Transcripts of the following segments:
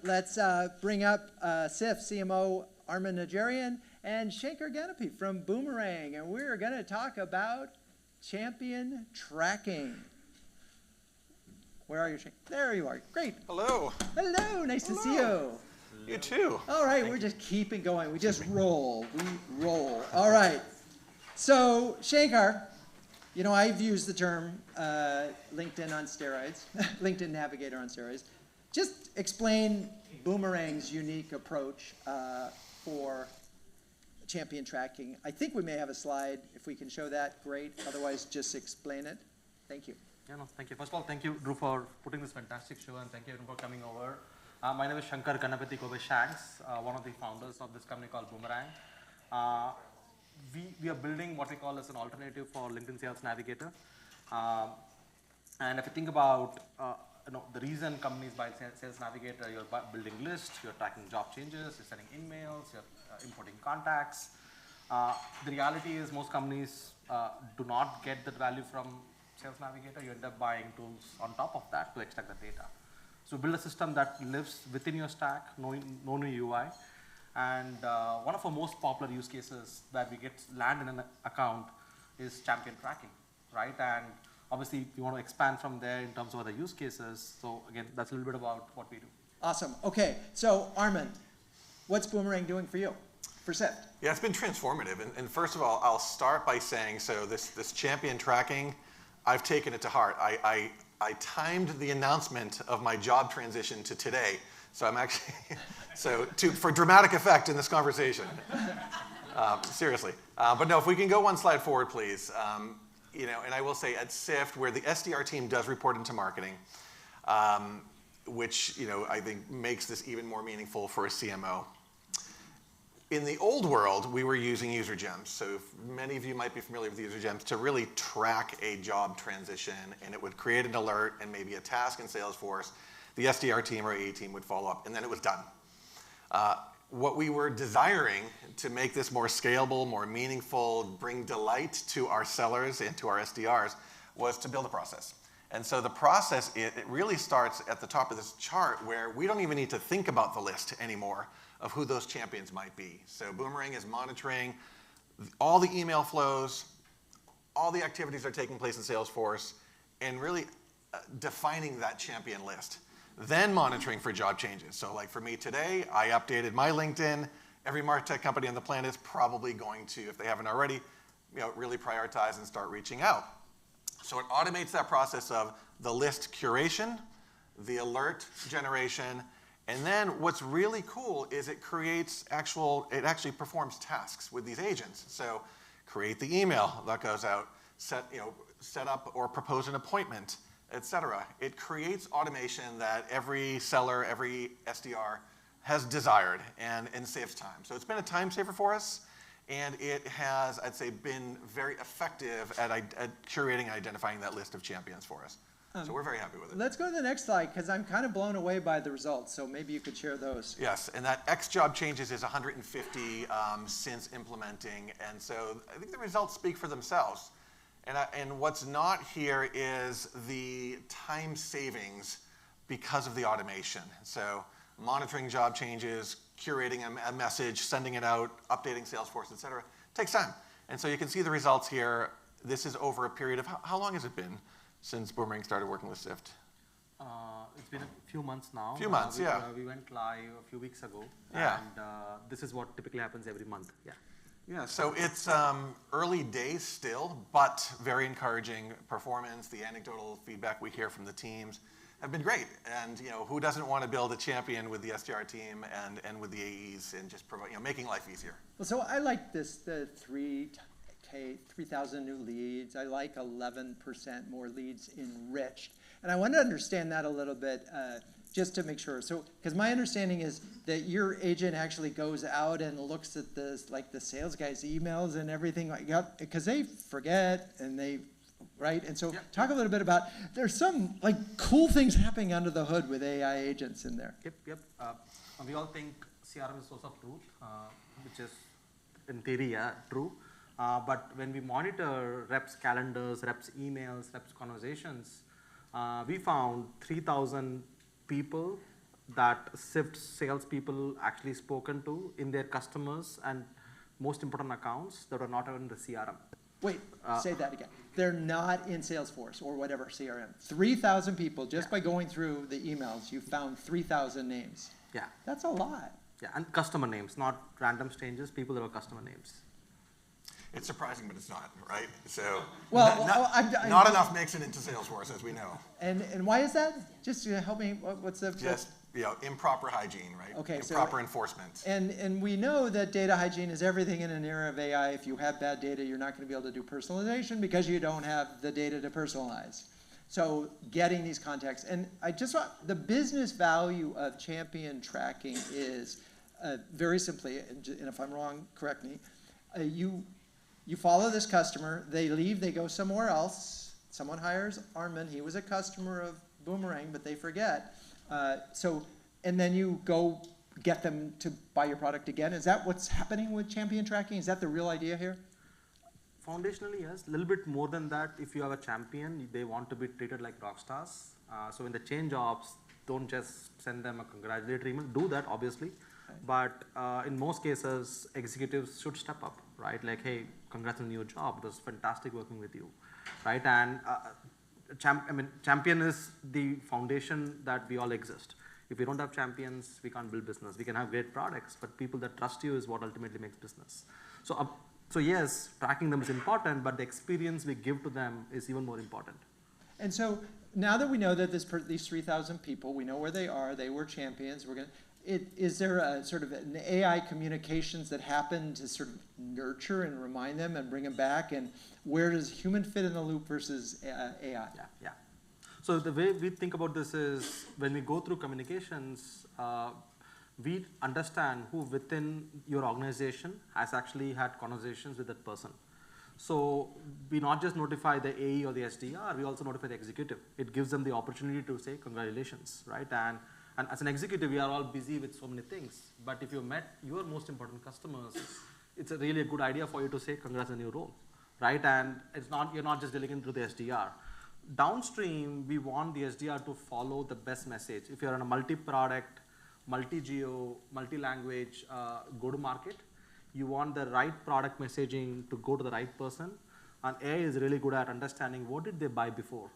Let's bring up Sift CMO Armen Najarian and Shankar Ganapathy from Boomerang, and we're going to talk about champion tracking. Where are you, Shankar? There you are. Great. Hello. Hello. Nice to see you. You too. All right, we're just keeping going. We just roll. We roll. All right. So, Shankar, you know, I've used the term LinkedIn on steroids, LinkedIn Navigator on steroids. Just explain Boomerang's unique approach for champion tracking. I think we may have a slide. If we can show that, great. Otherwise, just explain it. Thank you. Yeah, no, thank you. First of all, thank you, Drew, for putting this fantastic show, and thank you everyone for coming over. My name is Shankar Ganapathy, Shanks, one of the founders of this company called Boomerang. We are building what we call as an alternative for LinkedIn Sales Navigator. And if you think about the reason companies buy Sales Navigator, you're building lists, you're tracking job changes, you're sending emails, you're importing contacts. The reality is most companies do not get that value from Sales Navigator. You end up buying tools on top of that to extract the data. So build a system that lives within your stack, no new UI. And one of our most popular use cases that we get land in an account is champion tracking, right? And obviously, we want to expand from there in terms of other use cases. So again, that's a little bit about what we do. Awesome. Okay, so Armen, what's Boomerang doing for you, for Sift? Yeah, it's been transformative. And first of all, I'll start by saying, so this champion tracking, I've taken it to heart. I timed the announcement of my job transition to today. So I'm actually, for dramatic effect in this conversation. Seriously. But no, if we can go one slide forward, please. And I will say at Sift, where the SDR team does report into marketing, which I think makes this even more meaningful for a CMO. In the old world, we were using user gems. So many of you might be familiar with user gems to really track a job transition, and it would create an alert and maybe a task in Salesforce. The SDR team or AE team would follow up, and then it was done. What we were desiring to make this more scalable, more meaningful, bring delight to our sellers and to our SDRs was to build a process. And so the process, it really starts at the top of this chart where we don't even need to think about the list anymore of who those champions might be. So Boomerang is monitoring all the email flows, all the activities that are taking place in Salesforce, and really defining that champion list. Then monitoring for job changes. So like for me today, I updated my LinkedIn. Every MarTech company on the planet is probably going to, if they haven't already, really prioritize and start reaching out. So it automates that process of the list curation, the alert generation, and then what's really cool is it actually performs tasks with these agents. So create the email that goes out, set up or propose an appointment, etc. It creates automation that every seller, every SDR has desired and saves time. So it's been a time saver for us, and it has, I'd say, been very effective at curating and identifying that list of champions for us. So we're very happy with it. Let's go to the next slide, because I'm kind of blown away by the results, so maybe you could share those. Yes, and that X job changes is 150 since implementing, and so I think the results speak for themselves. And what's not here is the time savings because of the automation. So monitoring job changes, curating a message, sending it out, updating Salesforce, et cetera, takes time. And so you can see the results here. This is over a period of, how long has it been since Boomerang started working with Sift? It's been a few months now. Few months, yeah. We went live a few weeks ago. Yeah. And this is what typically happens every month. Yeah. Yeah, so it's early days still, but very encouraging performance. The anecdotal feedback we hear from the teams have been great. And who doesn't want to build a champion with the SDR team and with the AEs and just promote, making life easier? Well, so I like the 3,000 new leads. I like 11% more leads enriched. And I want to understand that a little bit just to make sure. So, because my understanding is that your agent actually goes out and looks at the sales guy's emails and everything, because they forget and right? And so talk a little bit about, there's some cool things happening under the hood with AI agents in there. Yep. We all think CRM is a source of truth, which is in theory, true. But when we monitor reps' calendars, reps' emails, reps' conversations, we found 3,000 people that Sift salespeople actually spoken to in their customers and most important accounts that are not in the CRM. Wait, say that again. They're not in Salesforce or whatever CRM. 3,000 people, just by going through the emails, you found 3,000 names. Yeah. That's a lot. Yeah, and customer names, not random strangers, people that are customer names. It's surprising, but it's not, right? So Well, not enough makes it into Salesforce, as we know. And why is that? Just to help me, what's the... Just improper hygiene, right? Okay, improper enforcement. And we know that data hygiene is everything in an era of AI. If you have bad data, you're not going to be able to do personalization because you don't have the data to personalize. So getting these contexts, and I just want, the business value of champion tracking is very simply, and if I'm wrong, correct me, you follow this customer, they leave, they go somewhere else, someone hires Armen, he was a customer of Boomerang, but they forget. And then you go get them to buy your product again. Is that what's happening with champion tracking? Is that the real idea here? Foundationally, yes. A little bit more than that. If you have a champion, they want to be treated like rock stars. So when they change jobs, don't just send them a congratulatory email. Do that, obviously. Right. But in most cases, executives should step up, right? Like, hey, congrats on your new job. It was fantastic working with you, right? And champion is the foundation that we all exist. If we don't have champions, we can't build business. We can have great products, but people that trust you is what ultimately makes business. So yes, tracking them is important, but the experience we give to them is even more important. And so now that we know that these 3,000 people, we know where they are, they were champions, is there a sort of an AI communications that happen to sort of nurture and remind them and bring them back? And where does human fit in the loop versus AI? Yeah. So the way we think about this is when we go through communications, we understand who within your organization has actually had conversations with that person. So we not just notify the AE or the SDR, we also notify the executive. It gives them the opportunity to say congratulations, right? And as an executive, we are all busy with so many things. But if you met your most important customers, it's really a good idea for you to say congrats on your role, right? And you're not just delegating to the SDR. Downstream, we want the SDR to follow the best message. If you're on a multi-product, multi-geo, multi-language go-to-market, you want the right product messaging to go to the right person. And AI is really good at understanding what did they buy before.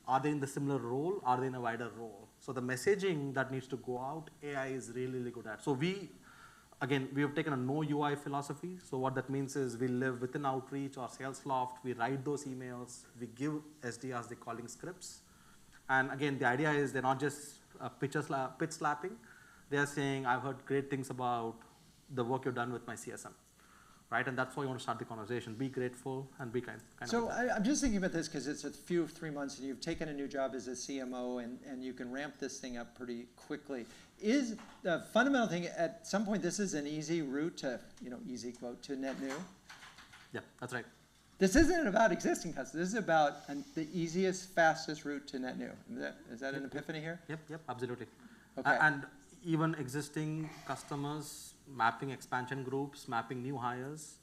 Are they in the similar role? Are they in a wider role? So the messaging that needs to go out, AI is really, really good at. So we have taken a no UI philosophy. So what that means is we live within Outreach or Salesloft. We write those emails. We give SDRs the calling scripts. And again, the idea is they're not just pitch slapping. They're saying, I've heard great things about the work you've done with my CSM. Right, and that's why you want to start the conversation. Be grateful and be kind so I'm just thinking about this because it's 3 months and you've taken a new job as a CMO and you can ramp this thing up pretty quickly. Is the fundamental thing at some point this is an easy route to, easy quote, to net new? Yeah, that's right. This isn't about existing customers. This is about the easiest, fastest route to net new. Is that an epiphany here? Yep, absolutely. Okay. And even existing customers, mapping expansion groups, mapping new hires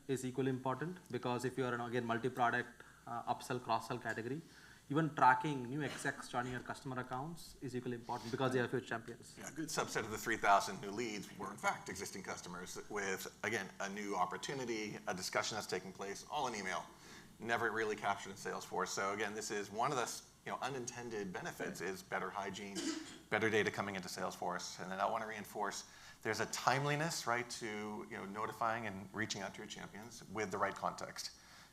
is equally important because if you are again multi-product upsell, cross-sell category, even tracking new execs joining your customer accounts is equally important because they are future champions. Yeah, a good subset of the 3,000 new leads were in fact existing customers with, again, a new opportunity, a discussion that's taking place, all in email, never really captured in Salesforce. So again, this is one of the unintended benefits is better hygiene, better data coming into Salesforce. And then I want to reinforce there's a timeliness, right, to notifying and reaching out to your champions with the right context.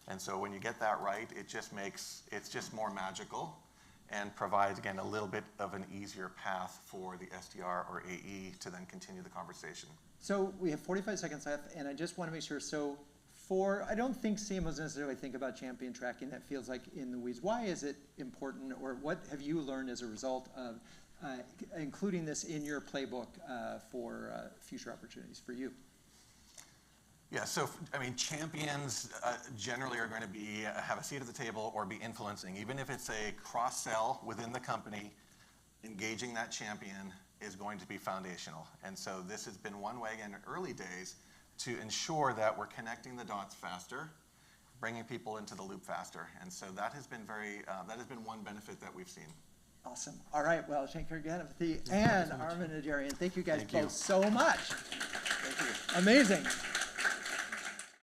And so when you get that right, it's just more magical and provides, again, a little bit of an easier path for the SDR or AE to then continue the conversation. So we have 45 seconds left, and I just want to make sure. So I don't think CMOs necessarily think about champion tracking. That feels like in the weeds. Why is it important, or what have you learned as a result of including this in your playbook for future opportunities for you? Yeah, so champions generally are going to have a seat at the table or be influencing. Even if it's a cross-sell within the company, engaging that champion is going to be foundational. And so this has been one way, again, in early days, to ensure that we're connecting the dots faster, bringing people into the loop faster. And so that has been one benefit that we've seen. Awesome. All right, well, Shankar Ganapathy and Armen Najarian, thank you guys Thank you. both so much. Thank you. Amazing.